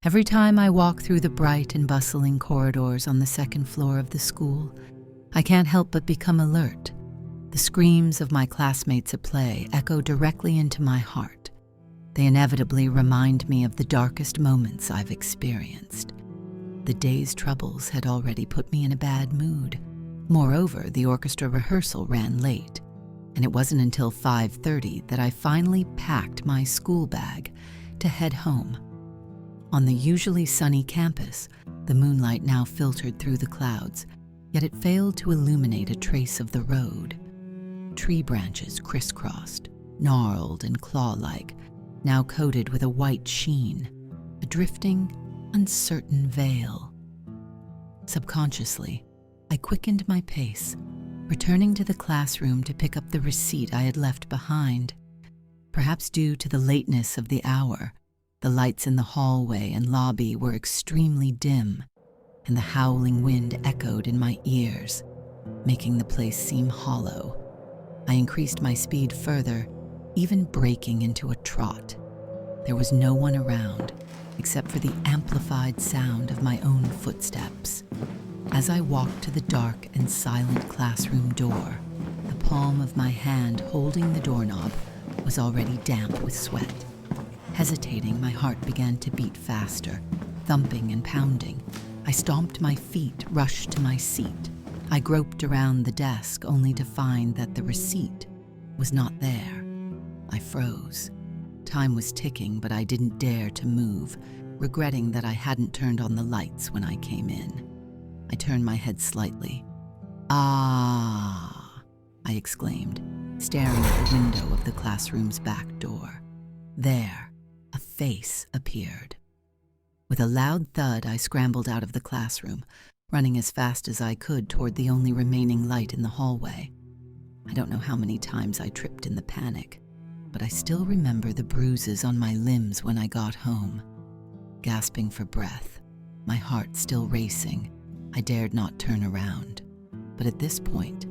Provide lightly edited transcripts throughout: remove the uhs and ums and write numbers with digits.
Every time I walk through the bright and bustling corridors on the second floor of the school, I can't help but become alert. The screams of my classmates at play echo directly into my heart. They inevitably remind me of the darkest moments I've experienced. The day's troubles had already put me in a bad mood. Moreover, the orchestra rehearsal ran late, and it wasn't until 5:30 that I finally packed my school bag to head home. On the usually sunny campus, the moonlight now filtered through the clouds, yet it failed to illuminate a trace of the road. Tree branches crisscrossed, gnarled and claw-like, now coated with a white sheen, a drifting, uncertain veil. Subconsciously, I quickened my pace, returning to the classroom to pick up the receipt I had left behind. Perhaps due to the lateness of the hour, the lights in the hallway and lobby were extremely dim, and the howling wind echoed in my ears, making the place seem hollow. I increased my speed further, even breaking into a trot. There was no one around, except for the amplified sound of my own footsteps. As I walked to the dark and silent classroom door, the palm of my hand holding the doorknob was already damp with sweat. Hesitating, my heart began to beat faster, thumping and pounding. I stomped my feet, rushed to my seat. I groped around the desk only to find that the receipt was not there. I froze. Time was ticking, but I didn't dare to move, regretting that I hadn't turned on the lights when I came in. I turned my head slightly. "Ah!" I exclaimed, staring at the window of the classroom's back door. There, a face appeared. With a loud thud, I scrambled out of the classroom, running as fast as I could toward the only remaining light in the hallway. I don't know how many times I tripped in the panic, but I still remember the bruises on my limbs when I got home. Gasping for breath, my heart still racing, I dared not turn around. But at this point,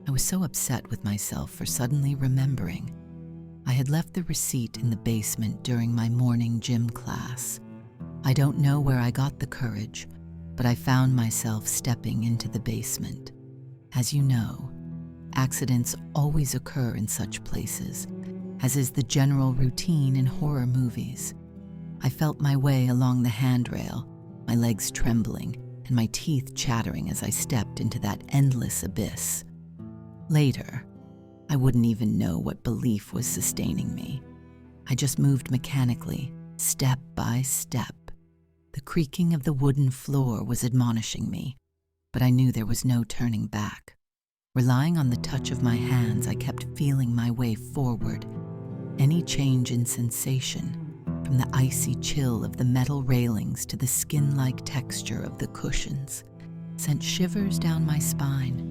I was so upset with myself for suddenly remembering I had left the receipt in the basement during my morning gym class. I don't know where I got the courage, but I found myself stepping into the basement. As you know, accidents always occur in such places, as is the general routine in horror movies. I felt my way along the handrail, my legs trembling and my teeth chattering as I stepped into that endless abyss. Later, I wouldn't even know what belief was sustaining me. I just moved mechanically, step by step. The creaking of the wooden floor was admonishing me, but I knew there was no turning back. Relying on the touch of my hands, I kept feeling my way forward. Any change in sensation, from the icy chill of the metal railings to the skin-like texture of the cushions, sent shivers down my spine.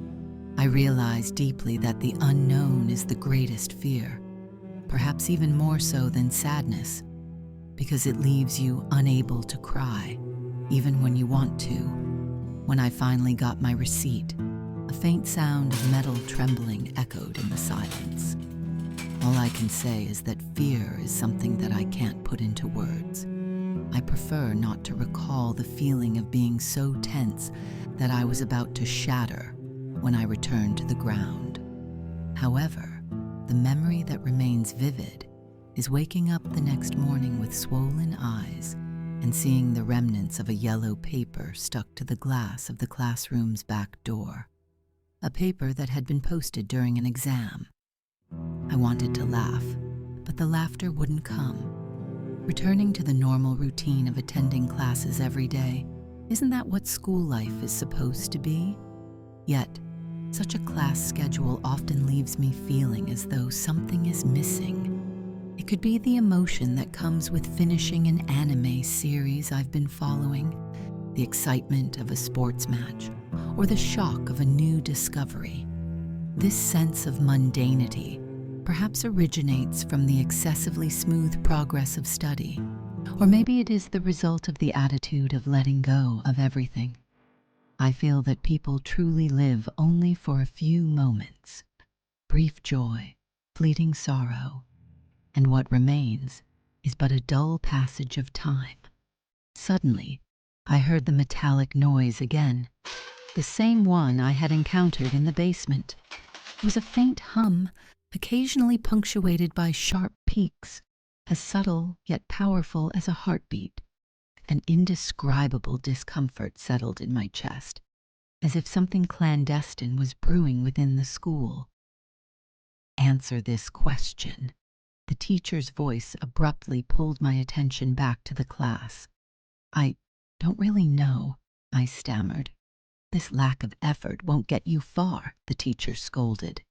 I realized deeply that the unknown is the greatest fear, perhaps even more so than sadness, because it leaves you unable to cry, even when you want to. When I finally got my receipt, a faint sound of metal trembling echoed in the silence. All I can say is that fear is something that I can't put into words. I prefer not to recall the feeling of being so tense that I was about to shatter when I returned to the ground. However, the memory that remains vivid is waking up the next morning with swollen eyes and seeing the remnants of a yellow paper stuck to the glass of the classroom's back door. A paper that had been posted during an exam. I wanted to laugh, but the laughter wouldn't come. Returning to the normal routine of attending classes every day, isn't that what school life is supposed to be? Yet, such a class schedule often leaves me feeling as though something is missing. It could be the emotion that comes with finishing an anime series I've been following, the excitement of a sports match, or the shock of a new discovery. This sense of mundanity perhaps originates from the excessively smooth progress of study, or maybe it is the result of the attitude of letting go of everything. I feel that people truly live only for a few moments, brief joy, fleeting sorrow, and what remains is but a dull passage of time. Suddenly, I heard the metallic noise again, the same one I had encountered in the basement. It was a faint hum, occasionally punctuated by sharp peaks, as subtle yet powerful as a heartbeat. An indescribable discomfort settled in my chest, as if something clandestine was brewing within the school. Answer this question. The teacher's voice abruptly pulled my attention back to the class. I don't really know, I stammered. This lack of effort won't get you far, the teacher scolded.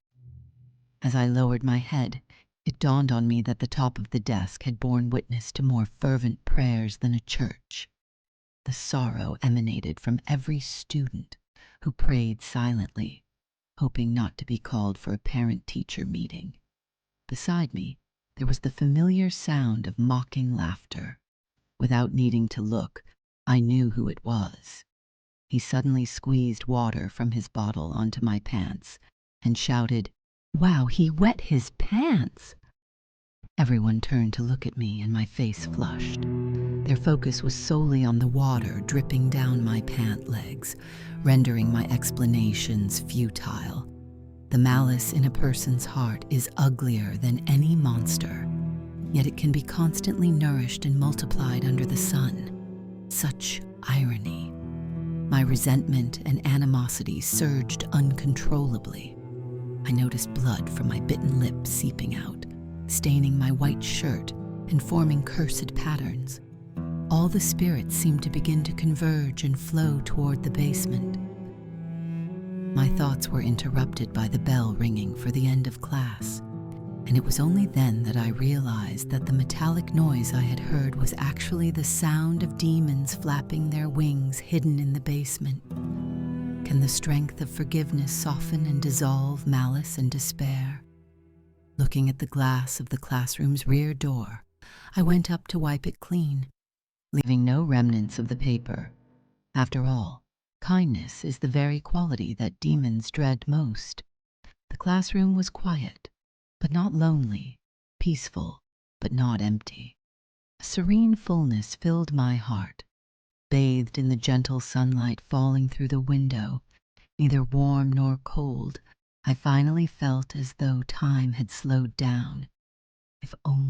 As I lowered my head, it dawned on me that the top of the desk had borne witness to more fervent prayers than a church. The sorrow emanated from every student who prayed silently, hoping not to be called for a parent-teacher meeting. Beside me, there was the familiar sound of mocking laughter. Without needing to look, I knew who it was. He suddenly squeezed water from his bottle onto my pants and shouted, "Wow, he wet his pants!" Everyone turned to look at me and my face flushed. Their focus was solely on the water dripping down my pant legs, rendering my explanations futile. The malice in a person's heart is uglier than any monster, yet it can be constantly nourished and multiplied under the sun. Such irony. My resentment and animosity surged uncontrollably. I noticed blood from my bitten lip seeping out, staining my white shirt and forming cursed patterns. All the spirits seemed to begin to converge and flow toward the basement. My thoughts were interrupted by the bell ringing for the end of class, and it was only then that I realized that the metallic noise I had heard was actually the sound of demons flapping their wings hidden in the basement. Can the strength of forgiveness soften and dissolve malice and despair? Looking at the glass of the classroom's rear door, I went up to wipe it clean, leaving no remnants of the paper. After all, kindness is the very quality that demons dread most. The classroom was quiet, but not lonely, peaceful, but not empty. A serene fullness filled my heart, bathed in the gentle sunlight falling through the window, neither warm nor cold. I finally felt as though time had slowed down. If only